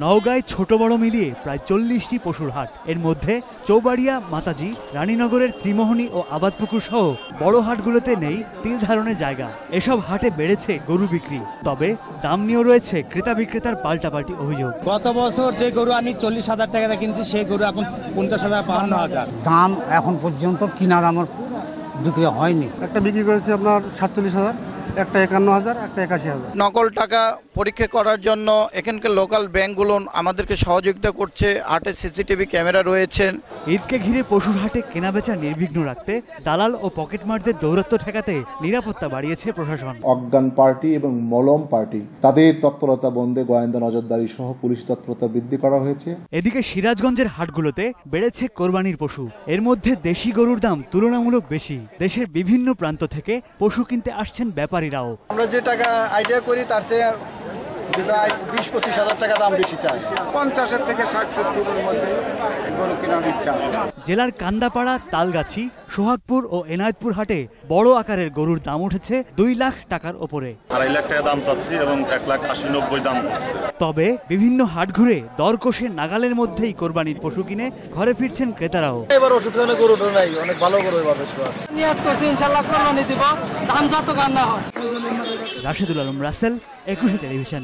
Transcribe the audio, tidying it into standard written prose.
নওগাঁয় ছোট বড় মিলিয়ে প্রায় ৪০টি পশুর হাট। এর মধ্যে চৌবাড়িয়া, মাতাজি, রানীনগরের ত্রিমোহনী ও আবাদপুকুর সহ বড় হাটগুলোতে নেই তিল ধারণের জায়গা। এসব হাটে বেড়েছে গরু বিক্রি, তবে দাম নিয়েও রয়েছে ক্রেতা বিক্রেতার পাল্টাপাল্টি অভিযোগ। গত বছর যে গরু আমি ৪০,০০০ টাকা কিনছি সেই গরু এখন ৫০,০০০, ৫২,০০০। দাম এখন পর্যন্ত কিনা দামের বিক্রি হয়নি। একটা বিক্রি করেছি আপনার ৪৭,০০০, একটা ৫১,০০০, একটা ৮১,০০০। নকল টাকা পরীক্ষা করার জন্য এখানকার লোকাল ব্যাংকগুলো আমাদেরকে সহযোগিতা করছে। হাটে সিসিটিভি ক্যামেরা রয়েছে। ঈদকে ঘিরে পশুর হাটে কেনাবেচা নির্বিঘ্ন রাখতে দালাল ও পকেটমারদের দৌরাত্ম্য ঠেকাতে নিরাপত্তা বাড়িয়েছে প্রশাসন। অজ্ঞান পার্টি এবং মলম পার্টি তাদের তৎপরতা বন্ধে গোয়েন্দা নজরদারি সহ পুলিশ তৎপরতা বৃদ্ধি করা হয়েছে। এদিকে সিরাজগঞ্জের হাটগুলোতে বেড়েছে কোরবানির পশু। এর মধ্যে দেশি গরুর দাম তুলনামূলক বেশি। দেশের বিভিন্ন প্রান্ত থেকে পশু কিনতে আসছেন ব্যাপারীরাও। আমরা যে টাকা আইডিয়া করি তার চেয়ে ২০-২৫,০০০ টাকা দাম বেশি চাই। ৫০ থেকে ৬০-৭০-এর মধ্যে গরু কেনার ইচ্ছা আছে। জেলার কান্দাপাড়া, তালগাছি, সোহাগপুর ও এনায়েতপুর হাটে বড় আকারের গরুর দাম উঠেছে ২ লাখ টাকার ওপরে। ২.৫ লাখ টাকা দাম চাচ্ছি এবং ১,৮০,৯০ দাম। তবে বিভিন্ন হাট ঘুরে দর কষে নাগালের মধ্যেই কোরবানির পশু কিনে ঘরে ফিরছেন ক্রেতারাও। এবার ওষুধ খানে গরু নাই, অনেক ভালো গরু এবার। নিয়ত করছি ইনশাআল্লাহ কোরবানি দিব, দাম যত গান না হয়। রাশেদুল আলম রাসেল, ২১ টেলিভিশন।